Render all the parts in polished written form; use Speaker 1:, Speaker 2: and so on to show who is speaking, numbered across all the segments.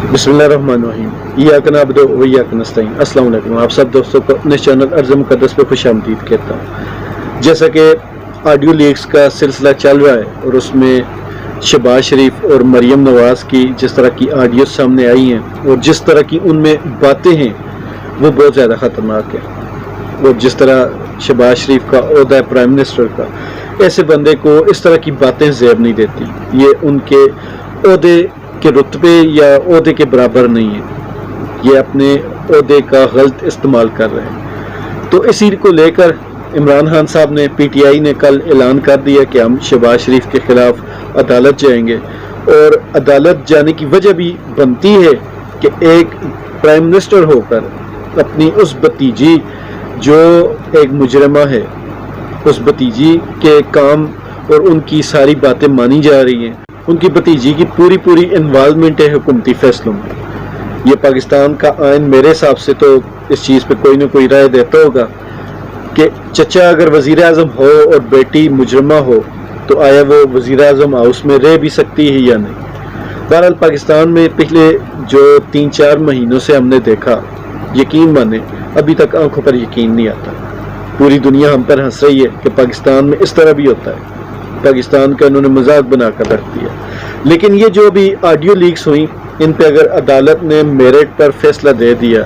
Speaker 1: बिस्मिल्लाहिर्रहमानिर्रहीम। इय्याका नअबुदु व इय्याका नस्तईन। अस्सलाम वालेकुम। आप सब दोस्तों को अपने चैनल अर्ज़ मुक़द्दस पे खुशामदीद कहता हूँ। जैसा कि ऑडियो लीक्स का सिलसिला चल रहा है और उसमें शहबाज शरीफ और मरियम नवाज़ की जिस तरह की ऑडियो सामने आई हैं और जिस तरह की उनमें बातें हैं वो बहुत ज़्यादा ख़तरनाक है। और जिस तरह शहबाज शरीफ का ओहदा है प्राइम मिनिस्टर का, ऐसे बंदे को इस तरह की बातें ज़ेब नहीं देती। ये उनके ओहदे के रुतबे या ओहदे के बराबर नहीं है। ये अपने ओहदे का गलत इस्तेमाल कर रहे हैं। तो इसी को लेकर इमरान खान साहब ने PTI ने कल ऐलान कर दिया कि हम शहबाज शरीफ के ख़िलाफ़ अदालत जाएंगे। और अदालत जाने की वजह भी बनती है कि एक प्राइम मिनिस्टर होकर अपनी उस भतीजी जो एक मुजरिमा है, उस भतीजी के काम और उनकी सारी बातें मानी जा रही हैं। उनकी भतीजी की पूरी इन्वॉल्वमेंट है हुकूमती फैसलों में। ये पाकिस्तान का आइन मेरे हिसाब से तो इस चीज़ पे कोई ना कोई राय देता होगा कि चचा अगर वज़ीर आज़म हो और बेटी मुजरिमा हो तो आया वो वज़ीर आज़म हाउस में रह भी सकती है या नहीं। बहरहाल पाकिस्तान में पिछले जो 3-4 महीनों से हमने देखा, यकीन माने अभी तक आंखों पर यकीन नहीं आता। पूरी दुनिया हम पर हंस रही है कि पाकिस्तान में इस तरह भी होता है। पाकिस्तान का उन्होंने मजाक बनाकर रख दिया। लेकिन ये जो भी ऑडियो लीक्स हुई, इन पे अगर अदालत ने मेरिट पर फैसला दे दिया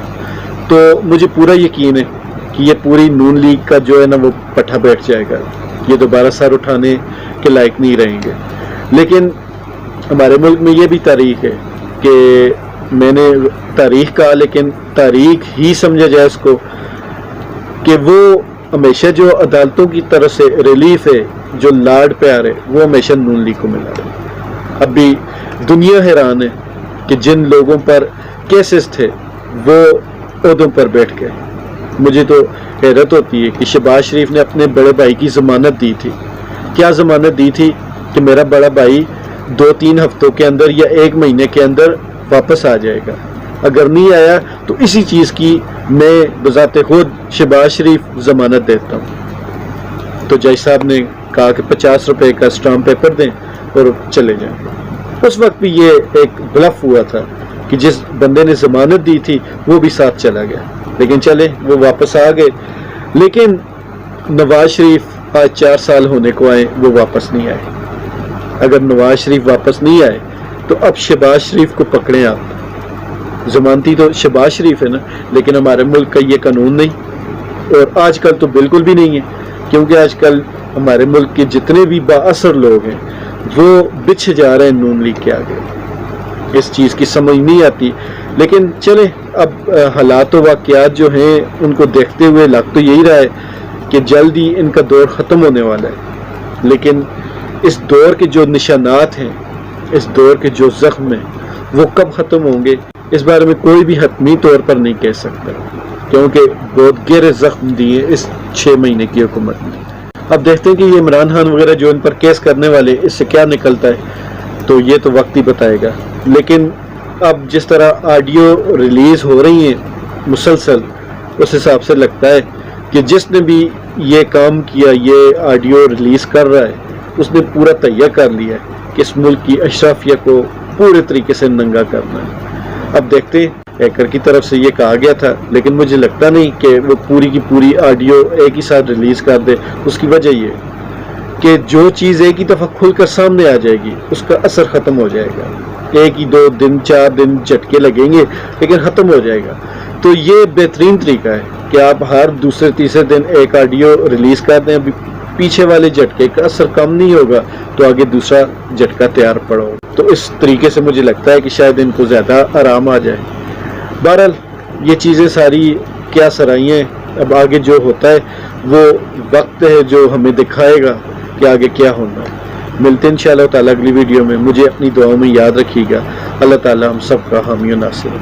Speaker 1: तो मुझे पूरा यकीन है कि ये पूरी नून लीग का जो है ना वो पट्टा बैठ जाएगा। ये दोबारा सर उठाने के लायक नहीं रहेंगे। लेकिन हमारे मुल्क में ये भी तारीख है कि मैंने तारीख कहा, लेकिन तारीख ही समझा जाए इसको कि वो हमेशा जो अदालतों की तरफ से रिलीफ है, जो लाड प्यार है, वो हमेशा नून लीग को मिला है। अब भी दुनिया हैरान है कि जिन लोगों पर केसेस थे वो ओहदों पर बैठ गए। मुझे तो हैरत होती है कि शहबाज शरीफ ने अपने बड़े भाई की ज़मानत दी थी। क्या ज़मानत दी थी कि मेरा बड़ा भाई 2-3 हफ्तों के अंदर या 1 महीने के अंदर वापस आ जाएगा। अगर नहीं आया तो इसी चीज़ की मैं बजाते खुद शहबाज शरीफ ज़मानत देता हूँ। तो जज साहब ने कहा कि 50 रुपए का स्टाम्प पेपर दें और चले जाएं। उस वक्त भी ये एक ब्लफ हुआ था कि जिस बंदे ने ज़मानत दी थी वो भी साथ चला गया। लेकिन चले, वो वापस आ गए। लेकिन नवाज शरीफ आज 4 साल होने को आए, वो वापस नहीं आए। अगर नवाज शरीफ वापस नहीं आए तो अब शहबाज शरीफ को पकड़ें आप। ज़मानती तो शहबाज शरीफ है ना, लेकिन हमारे मुल्क का ये कानून नहीं, और आजकल तो बिल्कुल भी नहीं है। क्योंकि आजकल हमारे मुल्क के जितने भी बाअसर लोग हैं वो बिछ जा रहे हैं नून लीग के आगे। इस चीज़ की समझ नहीं आती। लेकिन चले, अब हालात व वाक़यात जो हैं उनको देखते हुए लग तो यही रहा है कि जल्द ही इनका दौर ख़त्म होने वाला है। लेकिन इस दौर के जो निशानात हैं, इस दौर के जो ज़ख्म हैं, वो कब ख़त्म होंगे इस बारे में कोई भी हतमी तौर पर नहीं कह सकता। क्योंकि बहुत गहरे ज़ख्म दिए इस 6 महीने की हुकूमत ने। अब देखते हैं कि ये इमरान खान वगैरह जो इन पर केस करने वाले, इससे क्या निकलता है, तो ये तो वक्त ही बताएगा। लेकिन अब जिस तरह ऑडियो रिलीज़ हो रही हैं मुसलसल, उस हिसाब से लगता है कि जिसने भी ये काम किया, ये ऑडियो रिलीज़ कर रहा है, उसने पूरा तैयार कर लिया है कि इस मुल्क की अशराफिया को पूरे तरीके से नंगा करना है। अब देखते हैं, हैकर की तरफ से ये कहा गया था, लेकिन मुझे लगता नहीं कि वो पूरी की पूरी ऑडियो एक ही साथ रिलीज़ कर दे। उसकी वजह ये कि जो चीज़ एक ही दफ़ा खुलकर सामने आ जाएगी उसका असर ख़त्म हो जाएगा। 1 ही 2 दिन 4 दिन झटके लगेंगे लेकिन ख़त्म हो जाएगा। तो ये बेहतरीन तरीका है कि आप हर दूसरे तीसरे दिन एक ऑडियो रिलीज़ कर दें। अभी पीछे वाले झटके का असर कम नहीं होगा तो आगे दूसरा झटका तैयार पड़ा। तो इस तरीके से मुझे लगता है कि शायद इनको ज़्यादा आराम आ जाए। बहरहाल ये चीज़ें सारी क्या सराही हैं, अब आगे जो होता है वो वक्त है जो हमें दिखाएगा कि आगे क्या होना है। मिलते हैं इंशाअल्लाह ताला अगली वीडियो में। मुझे अपनी दुआओं में याद रखिएगा। अल्लाह ताला हम सब का हामी और नासिर।